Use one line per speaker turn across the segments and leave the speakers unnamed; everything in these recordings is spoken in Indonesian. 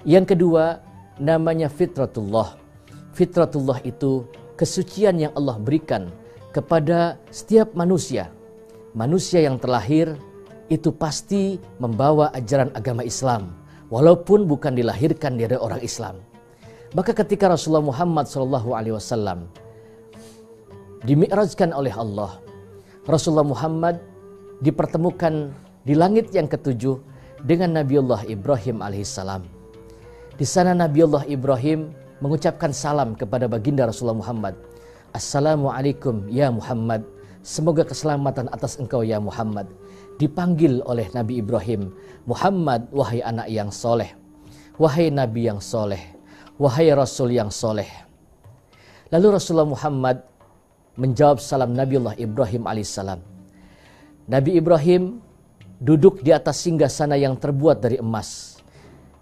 Yang kedua, namanya fitratullah. Fitratullah itu kesucian yang Allah berikan kepada setiap manusia. Manusia yang terlahir itu pasti membawa ajaran agama Islam, walaupun bukan dilahirkan dari orang Islam. Maka ketika Rasulullah Muhammad SAW dimi'rajkan oleh Allah, Rasulullah Muhammad dipertemukan di langit yang ketujuh dengan Nabiullah Ibrahim alaihissalam. Di sana Nabiullah Ibrahim mengucapkan salam kepada baginda Rasulullah Muhammad. Assalamualaikum ya Muhammad. Semoga keselamatan atas engkau ya Muhammad. Dipanggil oleh Nabi Ibrahim, Muhammad, wahai anak yang soleh, wahai Nabi yang soleh, wahai Rasul yang soleh. Lalu Rasulullah Muhammad menjawab salam Nabiullah Ibrahim alaihissalam. Nabi Ibrahim duduk di atas singgasana yang terbuat dari emas.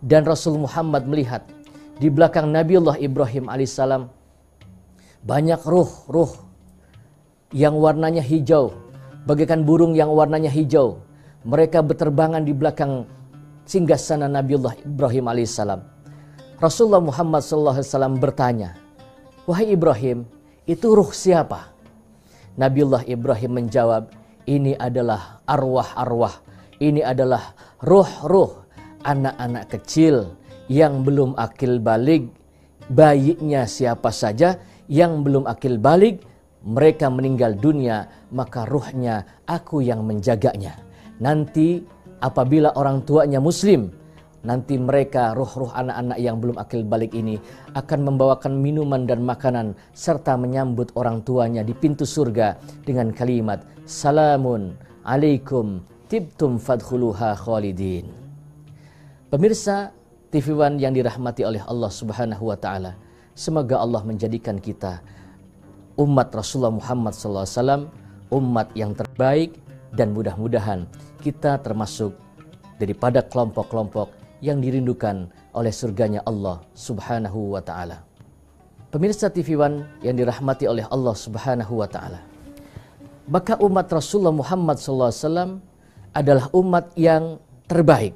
Dan Rasul Muhammad melihat di belakang Nabiullah Ibrahim alaihissalam banyak ruh-ruh yang warnanya hijau, bagaikan burung yang warnanya hijau. Mereka berterbangan di belakang singgasana Nabiullah Ibrahim alaihissalam. Rasulullah Muhammad SAW bertanya, wahai Ibrahim, itu ruh siapa? Nabiullah Ibrahim menjawab, ini adalah arwah-arwah, ini adalah ruh-ruh anak-anak kecil yang belum akil balik. Bayinya siapa saja yang belum akil balik, mereka meninggal dunia, maka ruhnya aku yang menjaganya. Nanti apabila orang tuanya muslim, nanti mereka ruh-ruh anak-anak yang belum akil balik ini akan membawakan minuman dan makanan serta menyambut orang tuanya di pintu surga dengan kalimat salamun alaikum tibtum fadkhuluha khalidin. Pemirsa TV One yang dirahmati oleh Allah Subhanahu wa taala, semoga Allah menjadikan kita umat Rasulullah Muhammad SAW umat yang terbaik, dan mudah-mudahan kita termasuk daripada kelompok-kelompok yang dirindukan oleh surganya Allah Subhanahu wa taala. Pemirsa TV One yang dirahmati oleh Allah Subhanahu wa taala, maka umat Rasulullah Muhammad SAW adalah umat yang terbaik,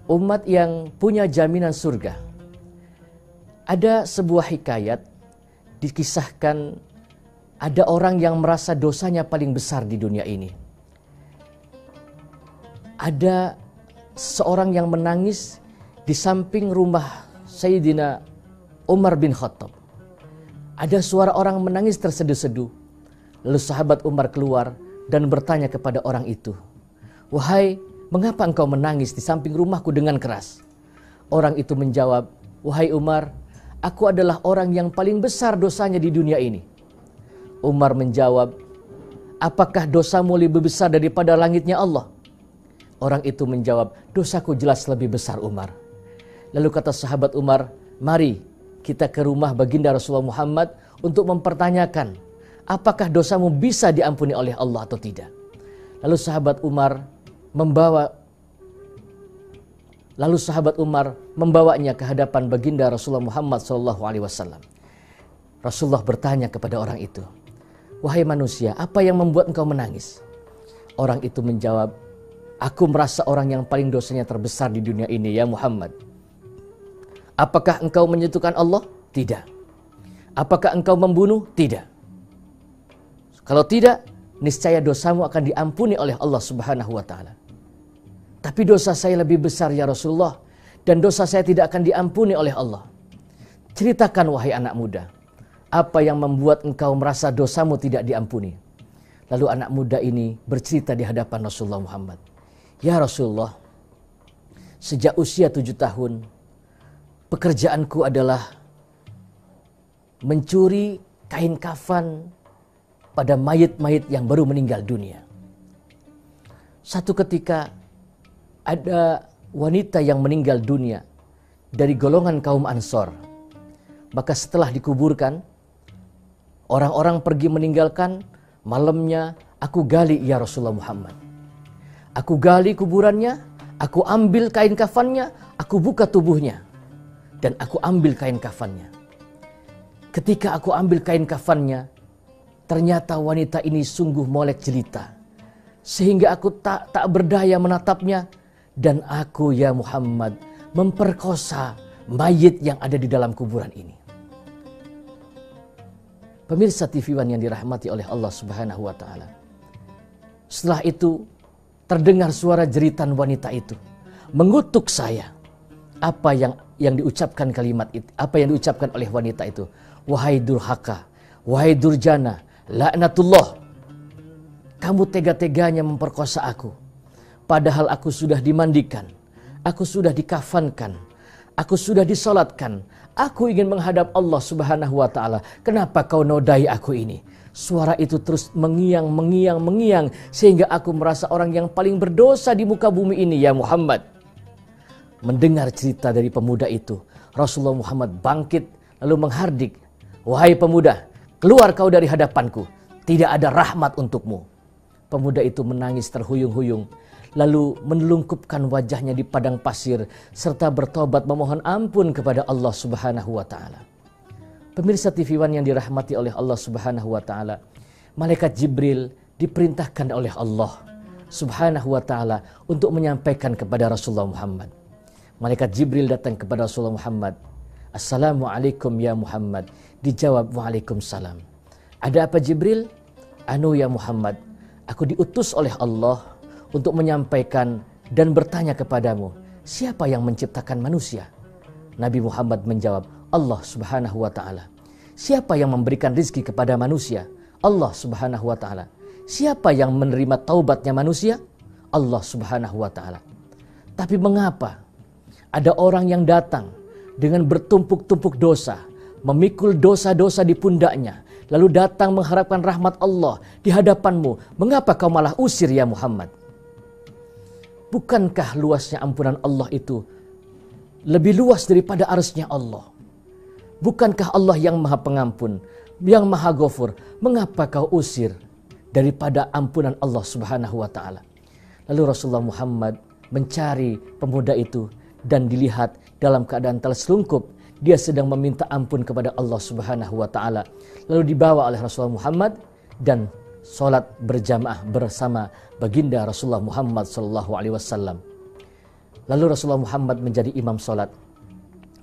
umat yang punya jaminan surga. Ada sebuah hikayat dikisahkan, ada orang yang merasa dosanya paling besar di dunia ini. Ada seorang yang menangis di samping rumah Sayyidina Umar bin Khattab. Ada suara orang menangis terseduh-seduh. Lalu sahabat Umar keluar dan bertanya kepada orang itu, wahai, mengapa engkau menangis di samping rumahku dengan keras? Orang itu menjawab, wahai Umar, aku adalah orang yang paling besar dosanya di dunia ini. Umar menjawab, apakah dosamu lebih besar daripada langitnya Allah? Orang itu menjawab, dosaku jelas lebih besar Umar. Lalu kata sahabat Umar, mari kita ke rumah baginda Rasulullah Muhammad untuk mempertanyakan, apakah dosamu bisa diampuni oleh Allah atau tidak? Lalu sahabat Umar membawanya ke hadapan baginda Rasulullah Muhammad SAW. Rasulullah bertanya kepada orang itu, wahai manusia, apa yang membuat engkau menangis? Orang itu menjawab, aku merasa orang yang paling dosanya terbesar di dunia ini ya Muhammad. Apakah engkau menyentuhkan Allah? Tidak. Apakah engkau membunuh? Tidak. Kalau tidak, niscaya dosamu akan diampuni oleh Allah Subhanahu wa taala. Tapi dosa saya lebih besar ya Rasulullah, dan dosa saya tidak akan diampuni oleh Allah. Ceritakan wahai anak muda, apa yang membuat engkau merasa dosamu tidak diampuni? Lalu anak muda ini bercerita di hadapan Rasulullah Muhammad. Ya Rasulullah, sejak usia 7 tahun, pekerjaanku adalah mencuri kain kafan pada mayit-mayit yang baru meninggal dunia. Satu ketika ada wanita yang meninggal dunia dari golongan kaum Ansor. Maka setelah dikuburkan, orang-orang pergi meninggalkan, malamnya aku gali ya Rasulullah Muhammad. Aku gali kuburannya, aku ambil kain kafannya, aku buka tubuhnya, dan aku ambil kain kafannya. Ketika aku ambil kain kafannya, ternyata wanita ini sungguh molek jelita, sehingga aku tak berdaya menatapnya, dan aku ya Muhammad memperkosa mayit yang ada di dalam kuburan ini. Pemirsa TV One yang dirahmati oleh Allah Subhanahu wa taala. Setelah itu terdengar suara jeritan wanita itu mengutuk saya. Apa yang diucapkan kalimat itu, apa yang diucapkan oleh wanita itu? Wahai durhaka, wahai durjana, laknatullah. Kamu tega-teganya memperkosa aku. Padahal aku sudah dimandikan, aku sudah dikafankan, aku sudah disolatkan. Aku ingin menghadap Allah Subhanahu wa taala. Kenapa kau nodai aku ini? Suara itu terus mengiang sehingga aku merasa orang yang paling berdosa di muka bumi ini, ya Muhammad. Mendengar cerita dari pemuda itu, Rasulullah Muhammad bangkit lalu menghardik, wahai pemuda, keluar kau dari hadapanku. Tidak ada rahmat untukmu. Pemuda itu menangis terhuyung-huyung, lalu menelungkupkan wajahnya di padang pasir serta bertobat memohon ampun kepada Allah Subhanahu wa taala. Pemirsa TV One yang dirahmati oleh Allah Subhanahu wa taala, malaikat Jibril diperintahkan oleh Allah Subhanahu wa taala untuk menyampaikan kepada Rasulullah Muhammad. Malaikat Jibril datang kepada Rasulullah Muhammad. Assalamualaikum ya Muhammad. Dijawab, waalaikumsalam. Ada apa Jibril? Anu ya Muhammad, aku diutus oleh Allah untuk menyampaikan dan bertanya kepadamu, siapa yang menciptakan manusia? Nabi Muhammad menjawab, Allah Subhanahu wa taala. Siapa yang memberikan rizki kepada manusia? Allah Subhanahu wa taala. Siapa yang menerima taubatnya manusia? Allah Subhanahu wa taala. Tapi mengapa ada orang yang datang dengan bertumpuk-tumpuk dosa, memikul dosa-dosa di pundaknya, lalu datang mengharapkan rahmat Allah di hadapanmu? Mengapa kau malah usir ya Muhammad? Bukankah luasnya ampunan Allah itu lebih luas daripada arsy-Nya Allah? Bukankah Allah yang maha pengampun, yang maha ghafur? Mengapa kau usir daripada ampunan Allah Subhanahu wa ta'ala? Lalu Rasulullah Muhammad mencari pemuda itu dan dilihat dalam keadaan terselungkup. Dia sedang meminta ampun kepada Allah Subhanahu wa ta'ala. Lalu dibawa oleh Rasulullah Muhammad dan sholat berjamaah bersama baginda Rasulullah Muhammad SAW. Lalu Rasulullah Muhammad menjadi imam sholat.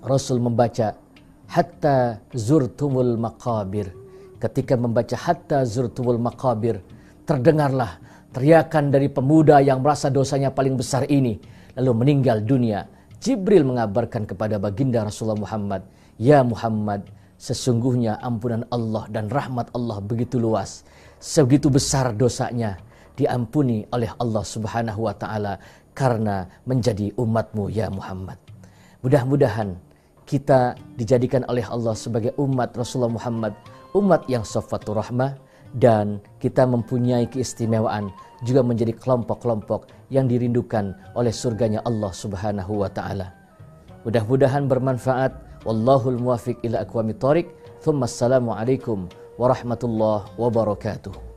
Rasul membaca hatta zurtumul maqabir. Ketika membaca hatta zurtumul maqabir, terdengarlah teriakan dari pemuda yang merasa dosanya paling besar ini lalu meninggal dunia. Jibril mengabarkan kepada baginda Rasulullah Muhammad, ya Muhammad, sesungguhnya ampunan Allah dan rahmat Allah begitu luas, sebegitu besar dosanya diampuni oleh Allah Subhanahu wa taala karena menjadi umatmu ya Muhammad. Mudah-mudahan kita dijadikan oleh Allah sebagai umat Rasulullah Muhammad, umat yang safwatur rahmah, dan kita mempunyai keistimewaan juga menjadi kelompok-kelompok yang dirindukan oleh surganya Allah Subhanahu wa taala. Mudah-mudahan bermanfaat. Wallahul muwaffiq ila aqwamit thoriq. Tsumma assalamu alaikum warahmatullahi wabarakatuh.